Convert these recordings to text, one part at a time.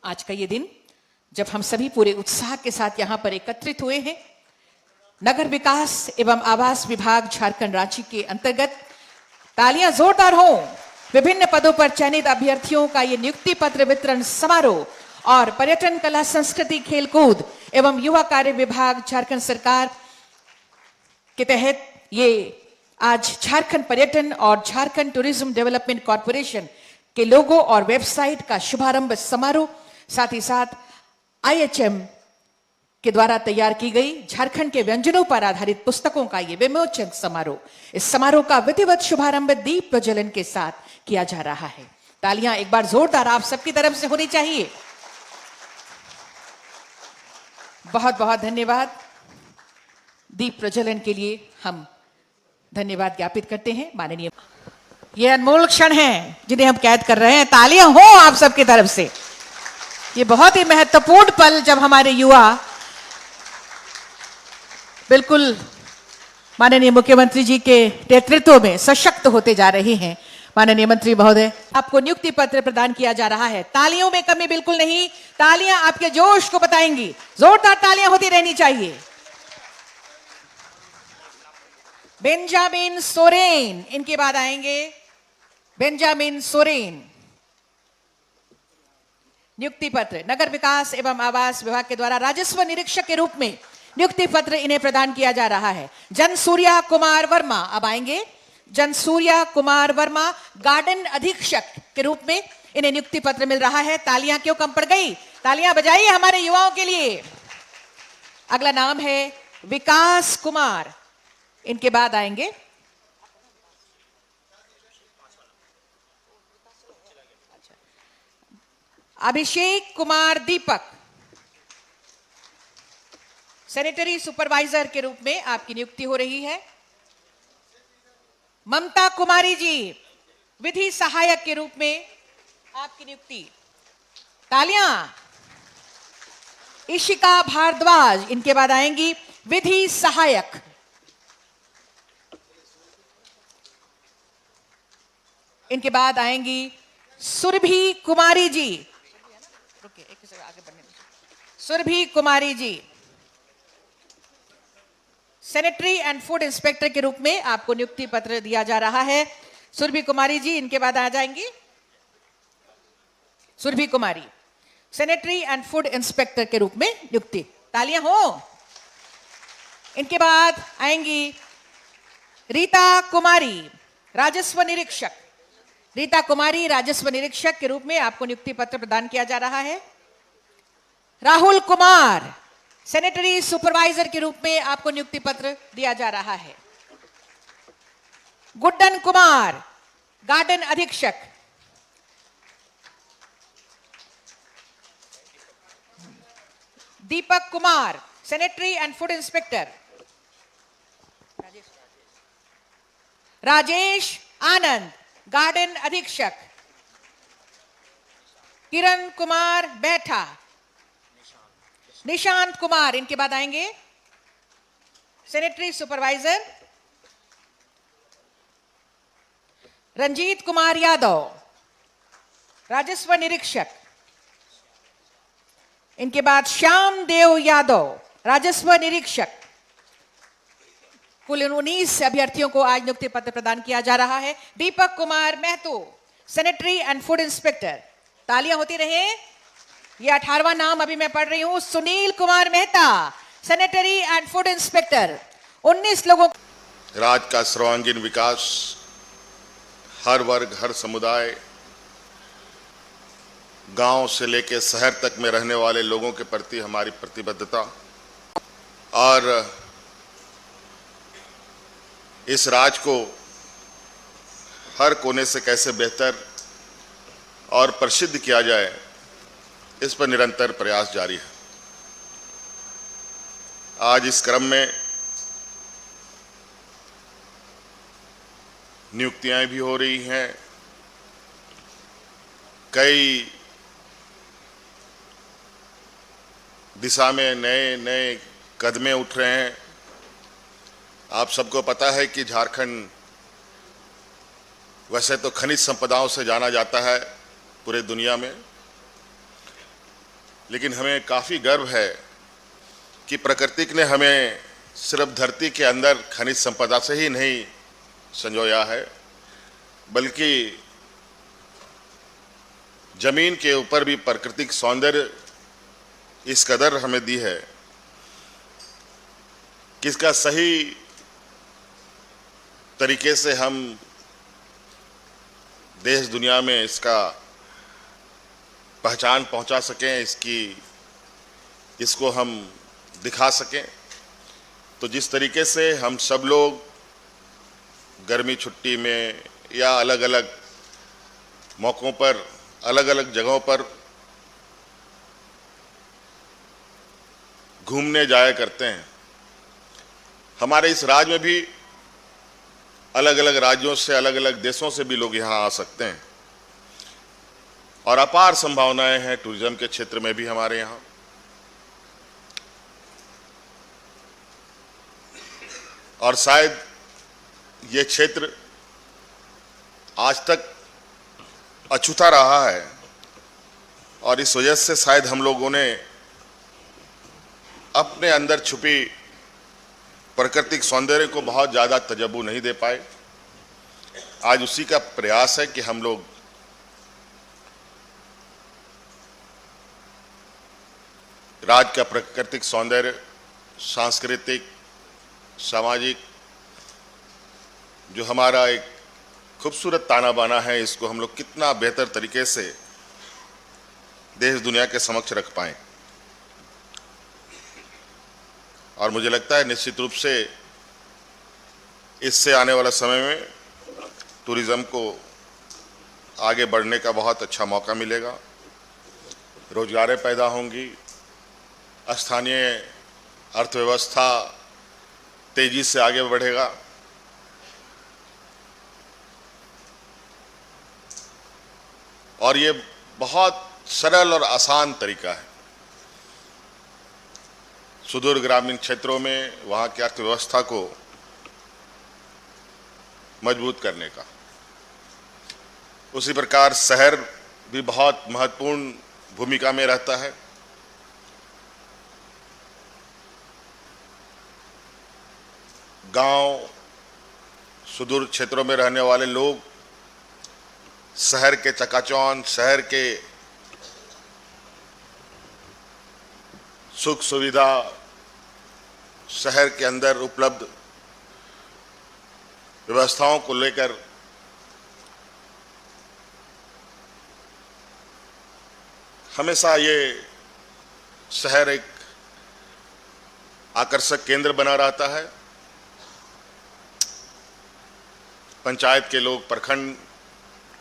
आज का ये दिन जब हम सभी पूरे उत्साह के साथ यहाँ पर एकत्रित हुए हैं, नगर विकास एवं आवास विभाग झारखंड राज्य के अंतर्गत तालियां जोरदार हो। विभिन्न पदों पर चयनित अभ्यर्थियों का ये नियुक्ति पत्र वितरण समारोह और पर्यटन, कला, संस्कृति, खेलकूद एवं युवा कार्य विभाग झारखंड सरकार के तहत ये आज झारखंड पर्यटन और झारखंड टूरिज्म डेवलपमेंट कॉर्पोरेशन के लोगो और वेबसाइट का शुभारंभ समारोह, साथ ही साथ IHM के द्वारा तैयार की गई झारखंड के व्यंजनों पर आधारित पुस्तकों का ये विमोचन समारोह, इस समारोह का विधिवत शुभारंभ दीप प्रज्वलन के साथ किया जा रहा है। तालियां एक बार जोरदार आप सबकी तरफ से होनी चाहिए। बहुत बहुत धन्यवाद। दीप प्रज्वलन के लिए हम धन्यवाद ज्ञापित करते हैं माननीय। ये अनमोल क्षण हैं जिन्हें हम कैद कर रहे हैं। तालियां हो आप सबकी तरफ से। ये बहुत ही महत्वपूर्ण पल जब हमारे युवा बिल्कुल माननीय मुख्यमंत्री जी के नेतृत्व में सशक्त होते जा रहे हैं। माननीय मंत्री महोदय, आपको नियुक्ति पत्र प्रदान किया जा रहा है। तालियों में कमी बिल्कुल नहीं, तालियां आपके जोश को बताएंगी। जोरदार तालियां होती रहनी चाहिए। बेंजामिन सोरेन, इनके बाद आएंगे बेंजामिन सोरेन। नियुक्ति पत्र नगर विकास एवं आवास विभाग के द्वारा राजस्व निरीक्षक के रूप में नियुक्ति पत्र इन्हें प्रदान किया जा रहा है। जनसूर्या कुमार वर्मा अब आएंगे। जनसूर्या कुमार वर्मा गार्डन अधीक्षक के रूप में इन्हें नियुक्ति पत्र मिल रहा है। तालियां क्यों कम पड़ गई? तालियां बजाइए हमारे युवाओं के लिए। अगला नाम है विकास कुमार। इनके बाद आएंगे अभिषेक कुमार दीपक। सैनिटरी सुपरवाइजर के रूप में आपकी नियुक्ति हो रही है। ममता कुमारी जी, विधि सहायक के रूप में आपकी नियुक्ति। तालियां। इशिका भारद्वाज, इनके बाद आएंगी विधि सहायक। इनके बाद आएंगी सुरभि कुमारी जी। आगे बढ़ने Surabhi Kumari ji sanitary and food inspector के रूप में आपको नियुक्ति पत्र दिया जा रहा है। सुरभि कुमारी जी, इनके बाद आ जाएंगी सुरभि कुमारी सैनिटरी एंड फूड इंस्पेक्टर के रूप में नियुक्ति। तालियां हो। इनके बाद आएंगी रीता कुमारी, राजस्व निरीक्षक। रीता कुमारी राजस्व निरीक्षक के रूप में आपको नियुक्ति पत्र प्रदान किया जा रहा है। राहुल कुमार सैनिटरी सुपरवाइजर के रूप में आपको नियुक्ति पत्र दिया जा रहा है। गुड्डन कुमार गार्डन अधीक्षक। Deepak Kumar sanitary and food inspector. Rajesh Anand garden अधीक्षक। किरण कुमार बैठा। निशांत कुमार, इनके बाद आएंगे सैनिटरी सुपरवाइजर। रंजीत कुमार यादव राजस्व निरीक्षक। इनके बाद श्याम देव यादव राजस्व निरीक्षक। कुल 19 अभ्यर्थियों को आज नियुक्ति पत्र प्रदान किया जा रहा है। Deepak Kumar Mahato sanitary and food inspector. तालियां होती रहे। ये 18वां नाम अभी मैं पढ़ रही हूं। Sunil Kumar Mehta sanitary and food inspector. 19 लोगों। राज्य का सर्वांगीण विकास, हर वर्ग, हर समुदाय, गांव से लेकर शहर तक में रहने वाले लोगों के प्रति हमारी प्रतिबद्धता और इस राज्य को हर कोने से कैसे बेहतर और प्रसिद्ध किया जाए, इस पर निरंतर प्रयास जारी है। आज इस क्रम में नियुक्तियां भी हो रही हैं, कई दिशा में नए नए कदमें उठ रहे हैं। आप सबको पता है कि झारखंड वैसे तो खनिज संपदाओं से जाना जाता है पूरे दुनिया में, लेकिन हमें काफ़ी गर्व है कि प्रकृति ने हमें सिर्फ धरती के अंदर खनिज संपदा से ही नहीं संजोया है, बल्कि जमीन के ऊपर भी प्राकृतिक सौंदर्य इस कदर हमें दी है कि इसका सही तरीके से हम देश दुनिया में इसका पहचान पहुंचा सकें, इसको हम दिखा सकें। तो जिस तरीके से हम सब लोग गर्मी छुट्टी में या अलग अलग मौक़ों पर अलग अलग जगहों पर घूमने जाया करते हैं, हमारे इस राज्य में भी अलग अलग राज्यों से अलग अलग देशों से भी लोग यहाँ आ सकते हैं और अपार संभावनाएं हैं टूरिज्म के क्षेत्र में भी हमारे यहाँ। और शायद ये क्षेत्र आज तक अछूता रहा है और इस वजह से शायद हम लोगों ने अपने अंदर छुपी प्राकृतिक सौंदर्य को बहुत ज़्यादा तजब्बू नहीं दे पाए। आज उसी का प्रयास है कि हम लोग राज्य का प्राकृतिक सौंदर्य, सांस्कृतिक, सामाजिक जो हमारा एक खूबसूरत ताना बाना है, इसको हम लोग कितना बेहतर तरीके से देश दुनिया के समक्ष रख पाएं। और मुझे लगता है निश्चित रूप से इससे आने वाला समय में टूरिज्म को आगे बढ़ने का बहुत अच्छा मौका मिलेगा, रोजगारें पैदा होंगी, स्थानीय अर्थव्यवस्था तेजी से आगे बढ़ेगा। और ये बहुत सरल और आसान तरीका है सुदूर ग्रामीण क्षेत्रों में वहाँ की अर्थव्यवस्था को मजबूत करने का। उसी प्रकार शहर भी बहुत महत्वपूर्ण भूमिका में रहता है। गांव, सुदूर क्षेत्रों में रहने वाले लोग शहर के चकाचौंध, शहर के सुख सुविधा, शहर के अंदर उपलब्ध व्यवस्थाओं को लेकर हमेशा ये शहर एक आकर्षक केंद्र बना रहता है। पंचायत के लोग प्रखंड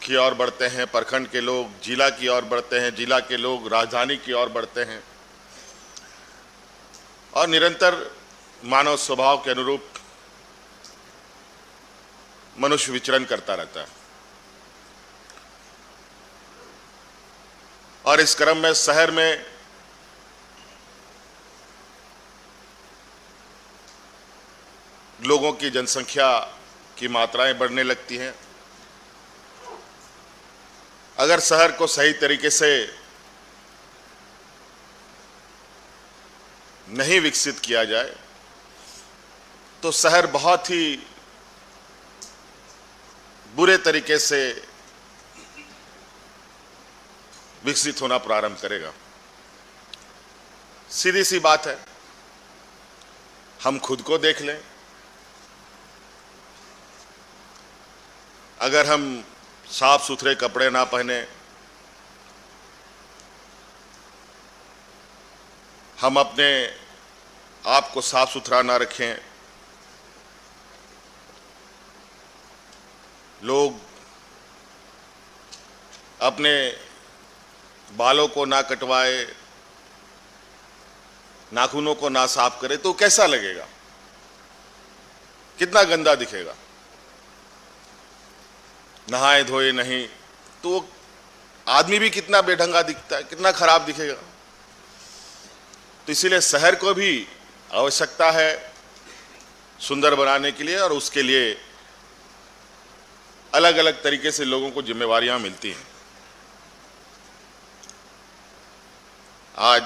की ओर बढ़ते हैं, प्रखंड के लोग जिला की ओर बढ़ते हैं, जिला के लोग राजधानी की ओर बढ़ते हैं और निरंतर मानव स्वभाव के अनुरूप मनुष्य विचरण करता रहता है। और इस क्रम में शहर में लोगों की जनसंख्या की मात्राएं बढ़ने लगती हैं। अगर शहर को सही तरीके से नहीं विकसित किया जाए तो शहर बहुत ही बुरे तरीके से विकसित होना प्रारंभ करेगा। सीधी सी बात है, हम खुद को देख लें। अगर हम साफ सुथरे कपड़े ना पहने, हम अपने आप को साफ सुथरा ना रखें, लोग अपने बालों को ना कटवाए, नाखूनों को ना साफ करे तो कैसा लगेगा? कितना गंदा दिखेगा। नहाए धोए नहीं तो आदमी भी कितना बेढंगा दिखता है, कितना खराब दिखेगा। तो इसीलिए शहर को भी आवश्यकता है सुंदर बनाने के लिए, और उसके लिए अलग अलग तरीके से लोगों को जिम्मेवारियां मिलती हैं। आज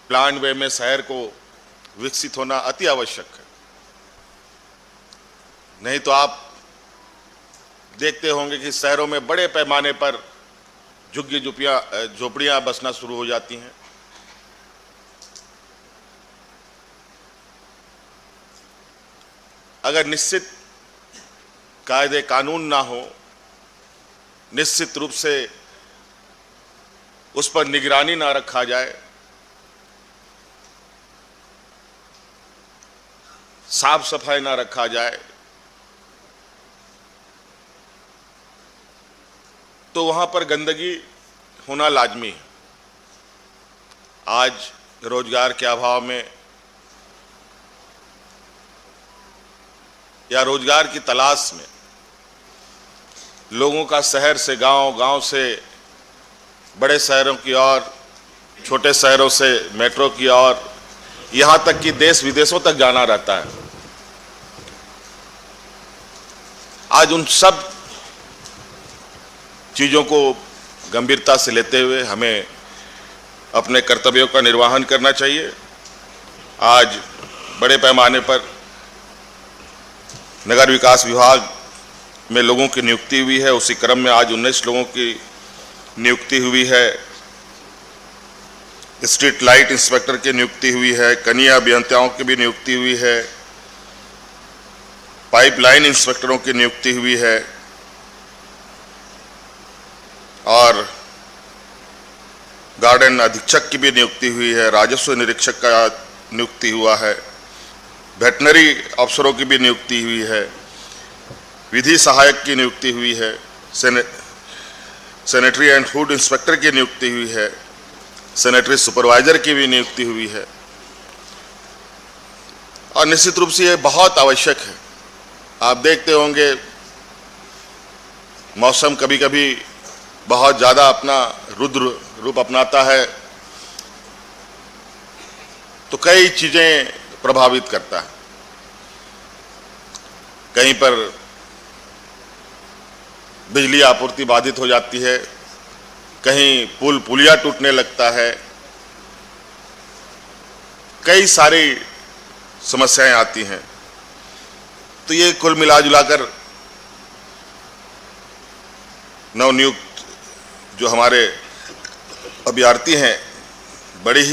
प्लान वे में शहर को विकसित होना अति आवश्यक है। नहीं तो आप देखते होंगे कि शहरों में बड़े पैमाने पर झुग्गी झोपड़ियां बसना शुरू हो जाती हैं। अगर निश्चित कायदे कानून ना हो, निश्चित रूप से उस पर निगरानी ना रखा जाए, साफ सफाई ना रखा जाए, तो वहां पर गंदगी होना लाजमी है। आज रोजगार के अभाव में या रोजगार की तलाश में लोगों का शहर से गांव, गांव से बड़े शहरों की ओर, छोटे शहरों से मेट्रो की ओर, यहां तक कि देश विदेशों तक जाना रहता है। आज उन सब चीजों को गंभीरता से लेते हुए हमें अपने कर्तव्यों का निर्वहन करना चाहिए। आज बड़े पैमाने पर नगर विकास विभाग में लोगों की नियुक्ति हुई है। उसी क्रम में आज 19 लोगों की नियुक्ति हुई है। स्ट्रीट लाइट इंस्पेक्टर की नियुक्ति हुई है, कनीय अभियंताओं की भी नियुक्ति हुई है, पाइपलाइन इंस्पेक्टरों की नियुक्ति हुई है और गार्डन अधीक्षक की भी नियुक्ति हुई है, राजस्व निरीक्षक का नियुक्ति हुआ है, वेटनरी अफसरों की भी नियुक्ति हुई है, विधि सहायक की नियुक्ति हुई है, सैनिटरी एंड फूड इंस्पेक्टर की नियुक्ति हुई है, सैनिटरी सुपरवाइजर की भी नियुक्ति हुई है। और निश्चित रूप से ये बहुत आवश्यक है। आप देखते होंगे मौसम कभी कभी बहुत ज़्यादा अपना रुद्र रूप अपनाता है तो कई चीज़ें प्रभावित करता है। कहीं पर बिजली आपूर्ति बाधित हो जाती है, कहीं पुल पुलिया टूटने लगता है, कई सारी समस्याएं आती हैं। तो ये कुल मिलाजुलाकर नवनियुक्त जो हमारे अभ्यर्थी हैं, बड़ी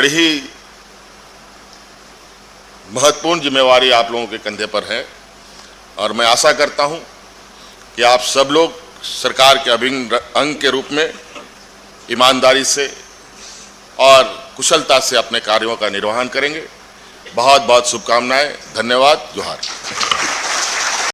ही महत्वपूर्ण जिम्मेवारी आप लोगों के कंधे पर है। और मैं आशा करता हूं कि आप सब लोग सरकार के अभिन्न अंग के रूप में ईमानदारी से और कुशलता से अपने कार्यों का निर्वहन करेंगे। बहुत बहुत शुभकामनाएं। धन्यवाद। जोहार।